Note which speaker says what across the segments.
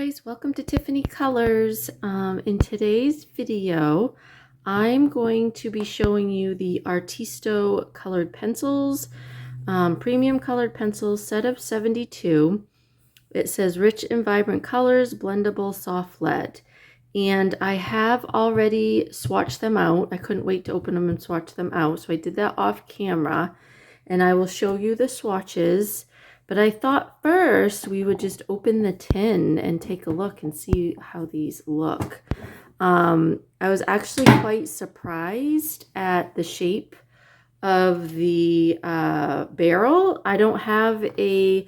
Speaker 1: guys, welcome to Tiffany Colors. In today's video, I'm going to be showing you the Artisto colored pencils, premium colored pencils, set of 72. It says rich and vibrant colors, blendable soft lead. And I have already swatched them out. I couldn't wait to open them and swatch them out. So I did that off camera and I will show you the swatches. But I thought first we would just open the tin and take a look and see how these look. I was actually quite surprised at the shape of the barrel. I don't have a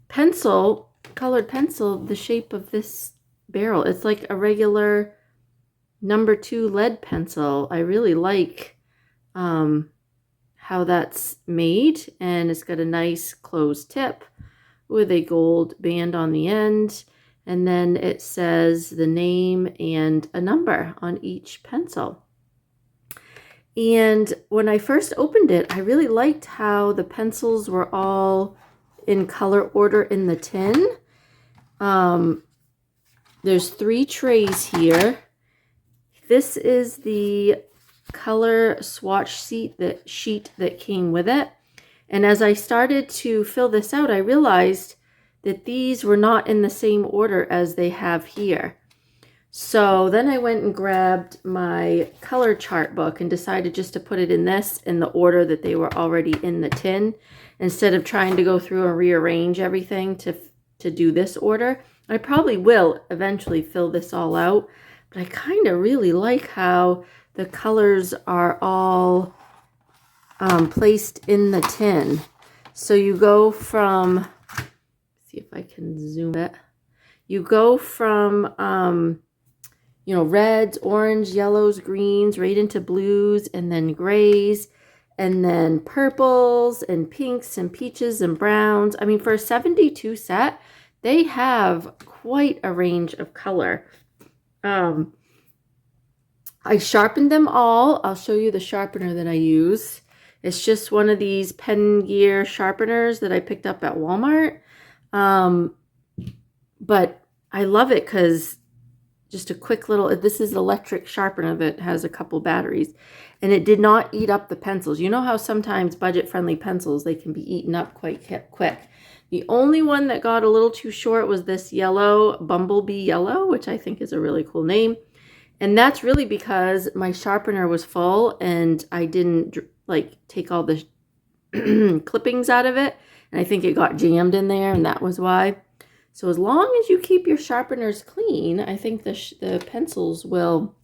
Speaker 1: pencil, colored pencil, the shape of this barrel. It's like a regular number 2 lead pencil. I really like how that's made, and it's got a nice closed tip with a gold band on the end, and then it says the name and a number on each pencil. And when I first opened it, I really liked how the pencils were all in color order in the tin. There's 3 trays here. This is the color swatch sheet that came with it. And as I started to fill this out, I realized that these were not in the same order as they have here. So then I went and grabbed my color chart book and decided just to put it in the order that they were already in the tin, instead of trying to go through and rearrange everything to do this order. I probably will eventually fill this all out, but I kind of really like how the colors are all placed in the tin. So you go from, see if I can zoom it. You go from, reds, orange, yellows, greens, right into blues, and then grays, and then purples, and pinks, and peaches, and browns. I mean, for a 72 set, they have quite a range of color. I sharpened them all. I'll show you the sharpener that I use. It's just one of these pen gear sharpeners that I picked up at Walmart. But I love it because just a quick little, this is electric sharpener that has a couple batteries, and it did not eat up the pencils. You know how sometimes budget-friendly pencils, they can be eaten up quite quick. The only one that got a little too short was this yellow, Bumblebee Yellow, which I think is a really cool name. And that's really because my sharpener was full and I didn't take all the clippings out of it. And I think it got jammed in there, and that was why. So as long as you keep your sharpeners clean, I think the pencils will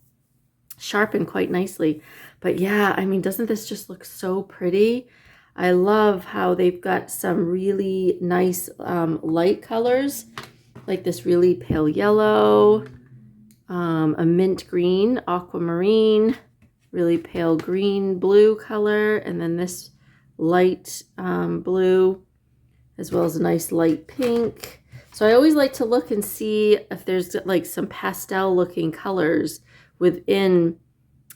Speaker 1: sharpen quite nicely. But yeah, I mean, doesn't this just look so pretty? I love how they've got some really nice light colors, like this really pale yellow, a mint green, aquamarine, really pale green, blue color, and then this light blue, as well as a nice light pink. So I always like to look and see if there's like some pastel looking colors within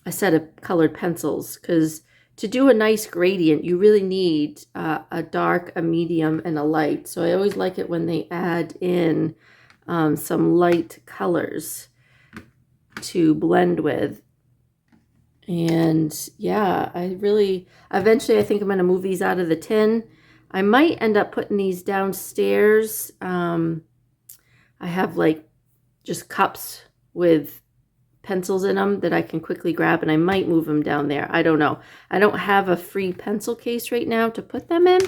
Speaker 1: a set of colored pencils, because to do a nice gradient, you really need a dark, a medium, and a light. So I always like it when they add in some light colors to blend with. And yeah, eventually I think I'm going to move these out of the tin. I might end up putting these downstairs. I have like just cups with pencils in them that I can quickly grab, and I might move them down there. I don't know. I don't have a free pencil case right now to put them in.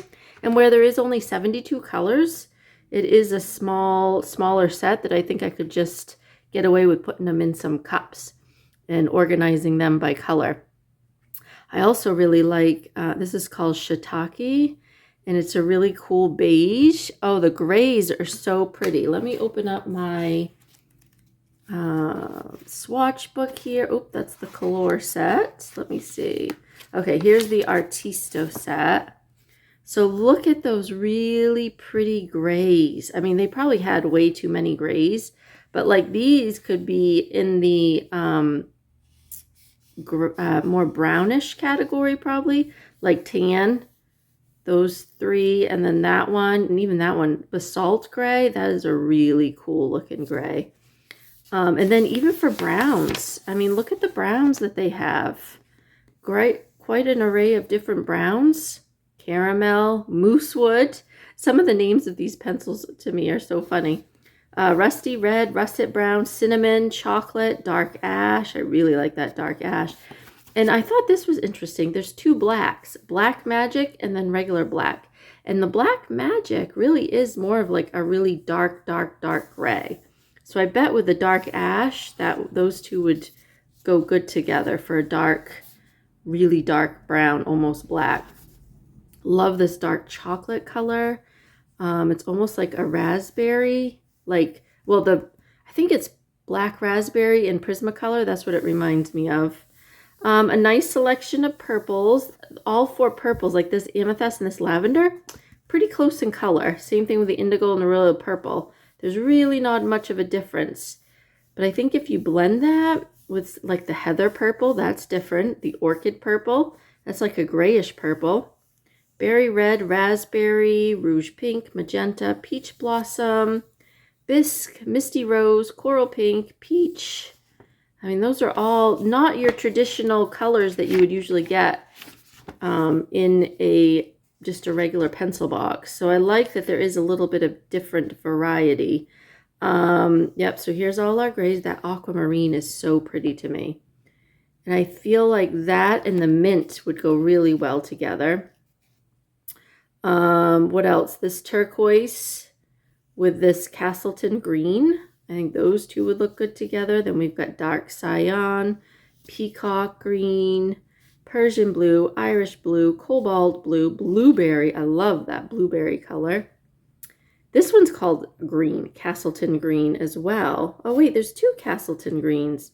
Speaker 1: And where there is only 72 colors, it is a smaller set that I think I could just get away with putting them in some cups and organizing them by color. I also really like, this is called Shiitake, and it's a really cool beige. Oh, the grays are so pretty. Let me open up my swatch book here. Oh, that's the color set. Let me see. Okay, here's the Artisto set. So look at those really pretty grays. I mean, they probably had way too many grays, but like these could be in the more brownish category, probably like tan. Those three, and then that one, and even that one, basalt gray. That is a really cool looking gray. And then even for browns, I mean, look at the browns that they have. Great, quite an array of different browns. Caramel, moosewood. Some of the names of these pencils to me are so funny. Rusty red, russet brown, cinnamon, chocolate, dark ash. I really like that dark ash. And I thought this was interesting. There's two blacks, Black Magic and then regular black. And the Black Magic really is more of like a really dark, dark, dark gray. So I bet with the dark ash that those two would go good together for a dark, really dark brown, almost black. Love this dark chocolate color. It's almost like a raspberry, like, well, I think it's black raspberry in Prismacolor. That's what it reminds me of. A nice selection of purples, all four purples, like this amethyst and this lavender, pretty close in color. Same thing with the indigo and the royal purple. There's really not much of a difference. But I think if you blend that with like the heather purple, that's different. The orchid purple, that's like a grayish purple. Berry red, raspberry, rouge pink, magenta, peach blossom, bisque, misty rose, coral pink, peach. I mean, those are all not your traditional colors that you would usually get in just a regular pencil box. So I like that there is a little bit of different variety. Yep, so here's all our grays. That aquamarine is so pretty to me. And I feel like that and the mint would go really well together. What else? This turquoise with this Castleton green. I think those two would look good together. Then we've got dark cyan, peacock green, Persian blue, Irish blue, cobalt blue, blueberry. I love that blueberry color. This one's called green, Castleton green as well. Oh wait, there's two Castleton greens.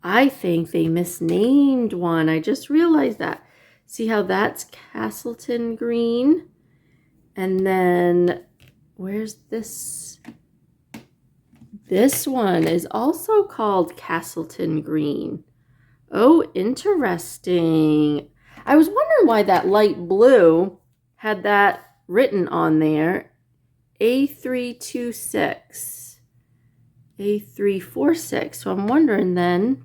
Speaker 1: I think they misnamed one. I just realized that. See how that's Castleton green? And then where's this? This one is also called Castleton green. Oh, interesting. I was wondering why that light blue had that written on there. A326. A346. So I'm wondering then,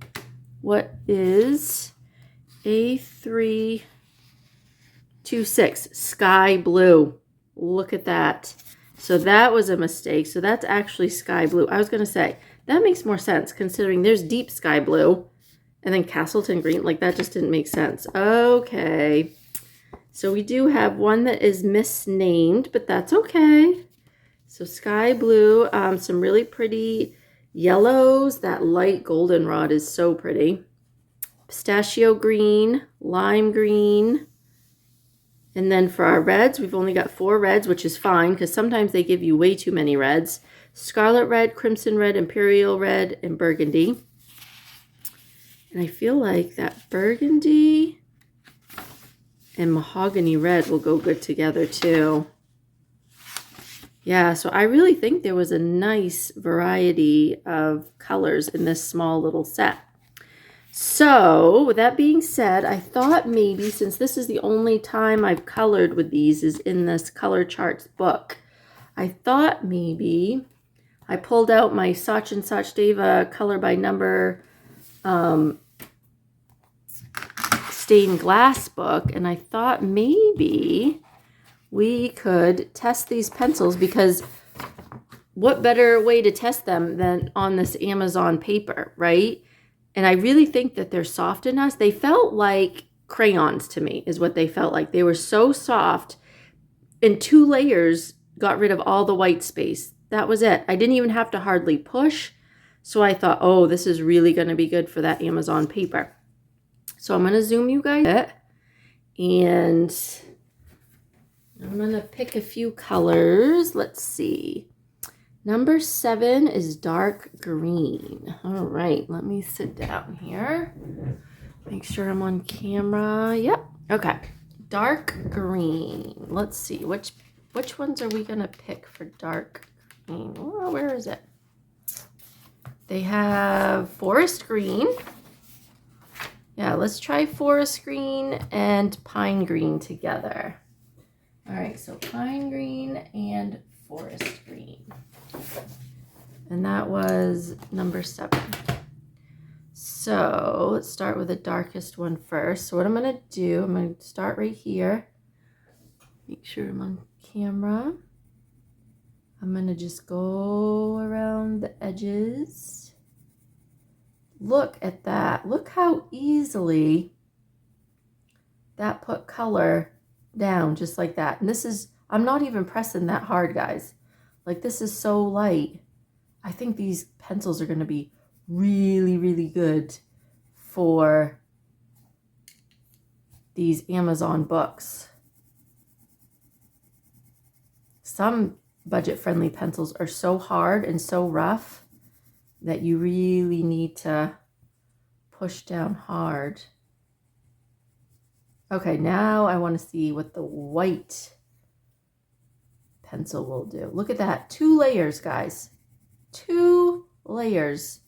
Speaker 1: what is A326? Sky blue. Look at that. So that was a mistake. So that's actually sky blue. I was going to say, that makes more sense considering there's deep sky blue and then Castleton green. Like that just didn't make sense. Okay. So we do have one that is misnamed, but that's okay. So sky blue, some really pretty yellows. That light goldenrod is so pretty. Pistachio green, lime green. And then for our reds, we've only got 4 reds, which is fine because sometimes they give you way too many reds. Scarlet red, crimson red, imperial red, and burgundy. And I feel like that burgundy and mahogany red will go good together too. Yeah, so I really think there was a nice variety of colors in this small little set. So, with that being said, I thought maybe, since this is the only time I've colored with these is in this color charts book, I thought maybe I pulled out my Sachin Sachdeva color by number stained glass book, and I thought maybe we could test these pencils, because what better way to test them than on this Amazon paper, right? And I really think that they're soft enough. They felt like crayons to me, is what they felt like. They were so soft. And 2 layers got rid of all the white space. That was it. I didn't even have to hardly push. So I thought, oh, this is really going to be good for that Amazon paper. So I'm going to zoom you guys in. And I'm going to pick a few colors. Let's see. Number 7 is dark green. All right, let me sit down here. Make sure I'm on camera. Yep. Okay. Dark green. Let's see. Which ones are we going to pick for dark green? Oh, where is it? They have forest green. Yeah, let's try forest green and pine green together. right, so pine green and forest green. And that was number 7. So let's start with the darkest one first. So what I'm going to do, I'm going to start right here. Make sure I'm on camera. I'm going to just go around the edges. Look at that. Look how easily that put color down just like that. And this is, I'm not even pressing that hard, guys. Like, this is so light. I think these pencils are going to be really, really good for these Amazon books. Some budget-friendly pencils are so hard and so rough that you really need to push down hard. Okay, now I want to see what the white pencil will do. Look at that. 2 layers, guys. 2 layers.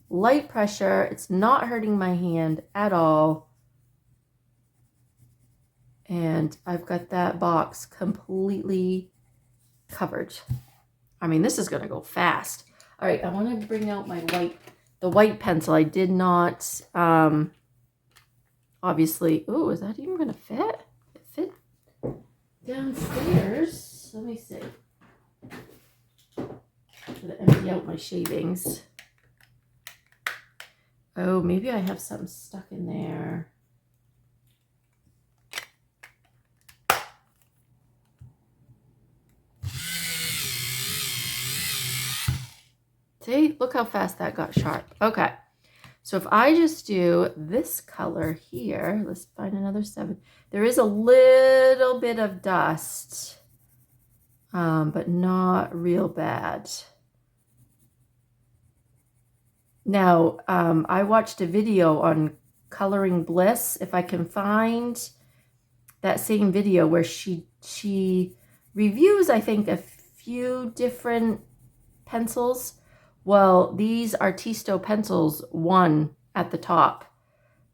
Speaker 1: Light pressure. It's not hurting my hand at all. And I've got that box completely covered. I mean, this is going to go fast. All right, I want to bring out my the white pencil. I did not, obviously, oh, is that even going to fit? It fit downstairs. Let me see. I'm going to empty out my shavings. Oh, maybe I have something stuck in there. See, look how fast that got sharp. Okay, so if I just do this color here, let's find another 7. There is a little bit of dust, but not real bad. Now, I watched a video on Coloring Bliss, if I can find that same video where she reviews, I think, a few different pencils. Well, these Artisto Pencils won at the top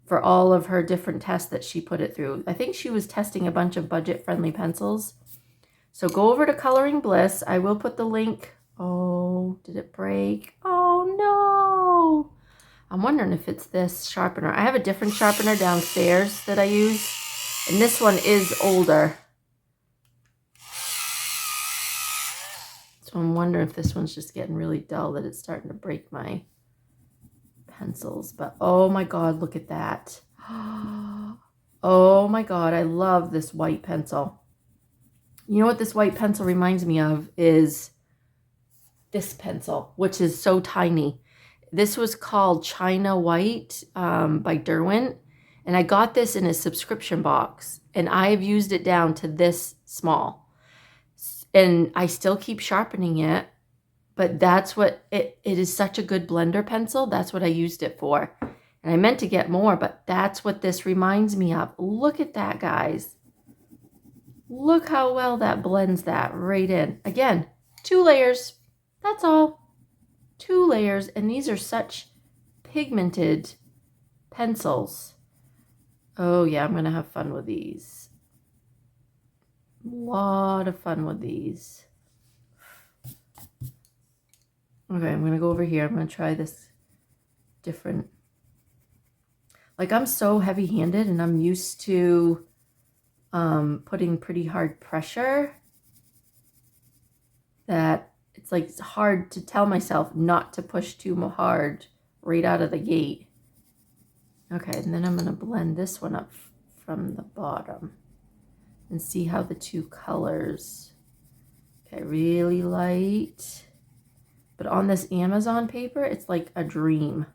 Speaker 1: for all of her different tests that she put it through. I think she was testing a bunch of budget-friendly pencils. So go over to Coloring Bliss. I will put the link. Oh, did it break? Oh, no. I'm wondering if it's this sharpener. I have a different sharpener downstairs that I use, and this one is older. So I'm wondering if this one's just getting really dull, that it's starting to break my pencils. But oh my God, look at that. Oh my God, I love this white pencil. You know what this white pencil reminds me of is this pencil, which is so tiny. This was called China White by Derwent. And I got this in a subscription box. And I have used it down to this small. And I still keep sharpening it, but that's what it is. Such a good blender pencil. That's what I used it for. And I meant to get more, but that's what this reminds me of. Look at that, guys. Look how well that blends that right in. Again, 2 layers. That's all. 2 layers. And these are such pigmented pencils. Oh yeah, I'm going to have fun with these. A lot of fun with these. Okay, I'm going to go over here. I'm going to try this different. Like, I'm so heavy-handed and I'm used to putting pretty hard pressure that it's like it's hard to tell myself not to push too hard right out of the gate. Okay, and then I'm going to blend this one up from the bottom and see how the 2 colors. Okay, really light. But on this Amazon paper, it's like a dream.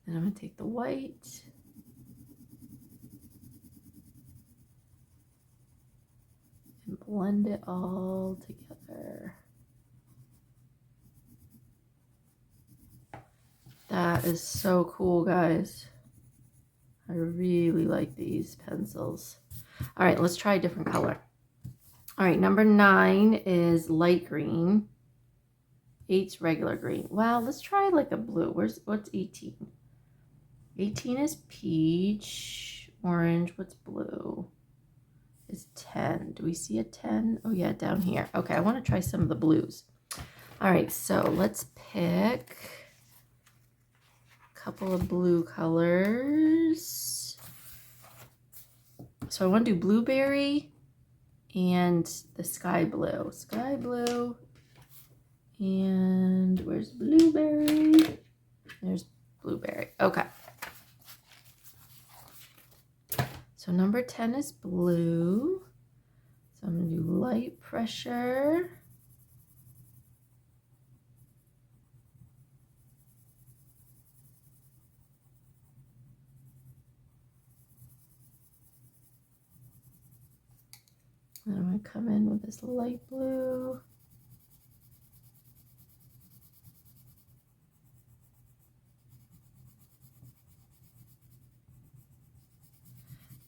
Speaker 1: And I'm going to take the white. And blend it all together. That is so cool, guys. I really like these pencils. All right, let's try a different color. All right, number 9 is light green. 8's regular green. Well, let's try like a blue. What's 18? 18 is peach. Orange. What's blue? Is 10. Do we see a 10? Oh yeah, down here. Okay, I want to try some of the blues. All right, so let's pick a couple of blue colors. So I want to do blueberry and the sky blue. Sky blue. And where's blueberry? There's blueberry. Okay. So number 10 is blue. So I'm going to do light pressure. And I'm going to come in with this light blue.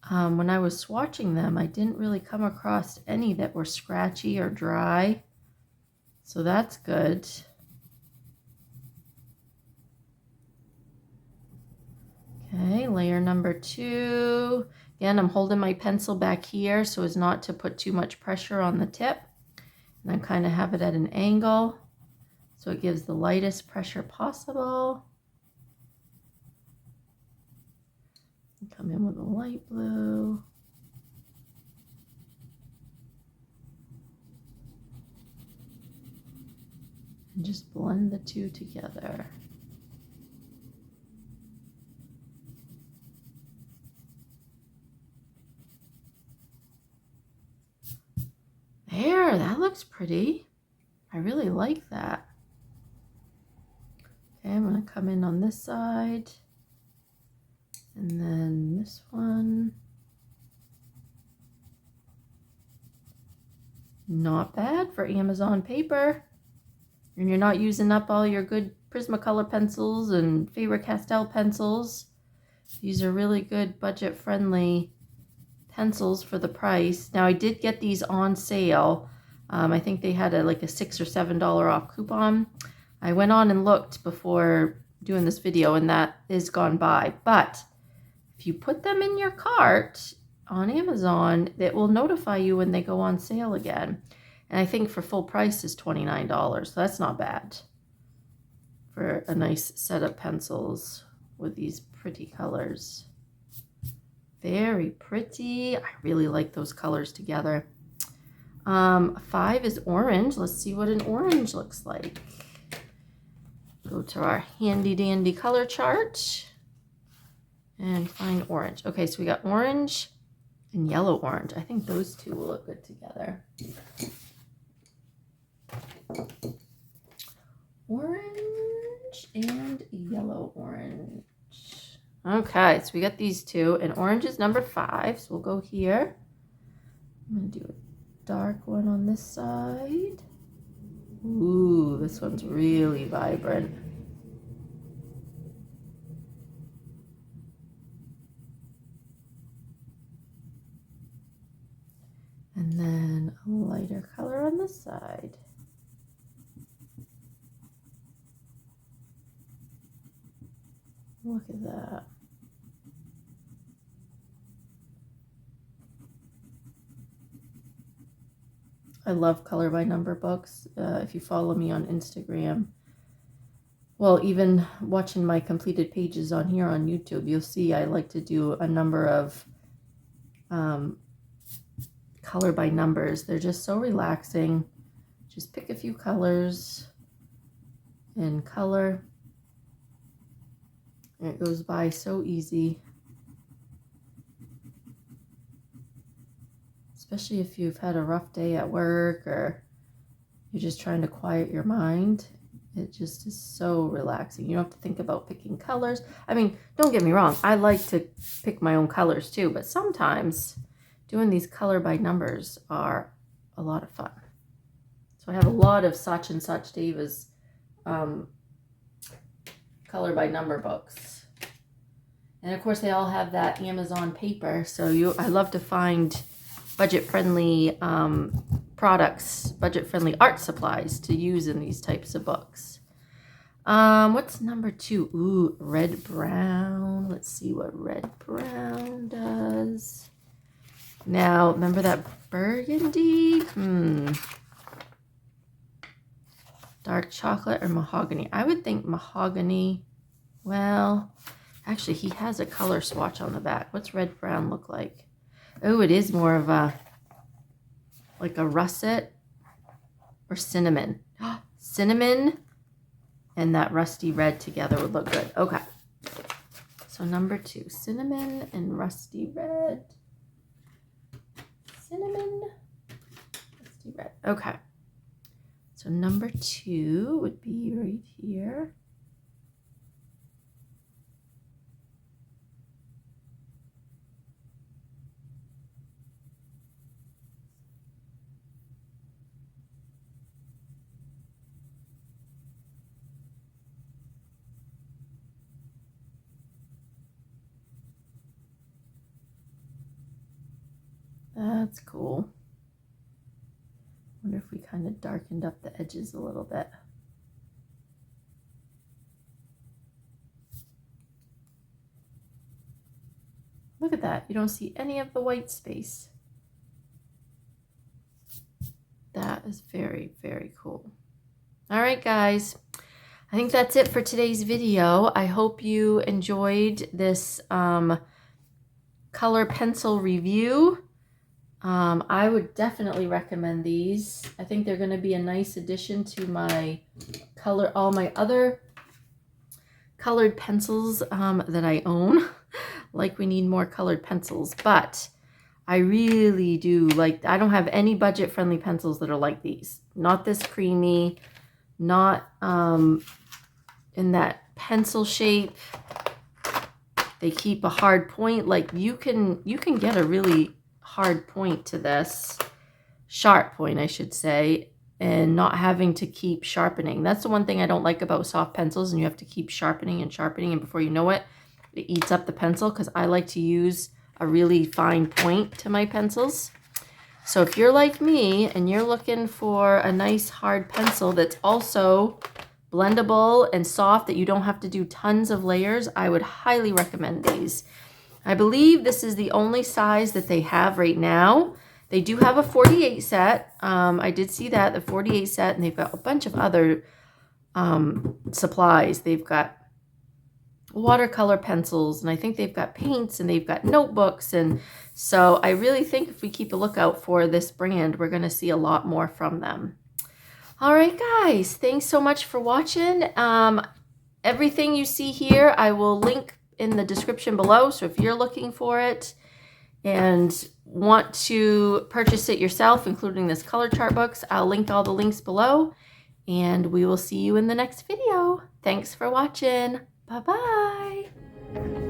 Speaker 1: When I was swatching them, I didn't really come across any that were scratchy or dry. So that's good. Okay, layer number 2. Again, I'm holding my pencil back here so as not to put too much pressure on the tip. And I kind of have it at an angle so it gives the lightest pressure possible. Come in with a light blue. And just blend the two together. There, that looks pretty. I really like that. Okay, I'm going to come in on this side. And then this one. Not bad for Amazon paper. And you're not using up all your good Prismacolor pencils and Faber-Castell pencils. These are really good budget-friendly pencils for the price. Now I did get these on sale. I think they had like a $6 or $7 off coupon. I went on and looked before doing this video and that is gone by. But if you put them in your cart on Amazon, it will notify you when they go on sale again. And I think for full price is $29. So that's not bad for a nice set of pencils with these pretty colors. Very pretty. I really like those colors together. 5 is orange. Let's see what an orange looks like. Go to our handy dandy color chart and find orange. Okay, so we got orange and yellow orange. I think those two will look good together. Orange and yellow orange. Okay, so we got these two, and orange is number 5, so we'll go here. I'm going to do a dark one on this side. Ooh, this one's really vibrant. And then a lighter color on this side. Look at that. I love color by number books. If you follow me on Instagram, well, even watching my completed pages on here on YouTube, you'll see I like to do a number of color by numbers. They're just so relaxing. Just pick a few colors and color. And it goes by so easy. Especially if you've had a rough day at work or you're just trying to quiet your mind. It just is so relaxing. You don't have to think about picking colors. I mean, don't get me wrong. I like to pick my own colors too, but sometimes doing these color by numbers are a lot of fun. So I have a lot of Sachin Sachdeva's color by number books. And of course they all have that Amazon paper. So I love to find budget-friendly products, budget-friendly art supplies to use in these types of books. What's number 2? Ooh, red brown. Let's see what red brown does. Now, remember that burgundy? Dark chocolate or mahogany? I would think mahogany. Well, actually, he has a color swatch on the back. What's red brown look like? Oh, it is more of a, like a russet or cinnamon. Cinnamon and that rusty red together would look good. Okay. So number 2, cinnamon and rusty red. Cinnamon, rusty red. Okay. So number 2 would be right here. That's cool. Wonder if we kind of darkened up the edges a little bit. Look at that. You don't see any of the white space. That is very, very cool. All right, guys. I think that's it for today's video. I hope you enjoyed this color pencil review. I would definitely recommend these. I think they're going to be a nice addition to my all my other colored pencils that I own. Like, we need more colored pencils, but I really do like, I don't have any budget friendly pencils that are like these. Not this creamy, not in that pencil shape. They keep a hard point. Like, you can get a really hard point to this, sharp point I should say, and not having to keep sharpening. That's the one thing I don't like about soft pencils, and you have to keep sharpening and sharpening, and before you know it, it eats up the pencil, because I like to use a really fine point to my pencils. So if you're like me and you're looking for a nice hard pencil that's also blendable and soft, that you don't have to do tons of layers, I would highly recommend these. I believe this is the only size that they have right now. They do have a 48 set. I did see that, the 48 set, and they've got a bunch of other supplies. They've got watercolor pencils, and I think they've got paints, and they've got notebooks. And so I really think if we keep a lookout for this brand, we're going to see a lot more from them. All right, guys, thanks so much for watching. Everything you see here, I will link in the description below. So if you're looking for it and want to purchase it yourself, including this color chart books, I'll link all the links below, and we will see you in the next video. Thanks for watching. Bye-bye.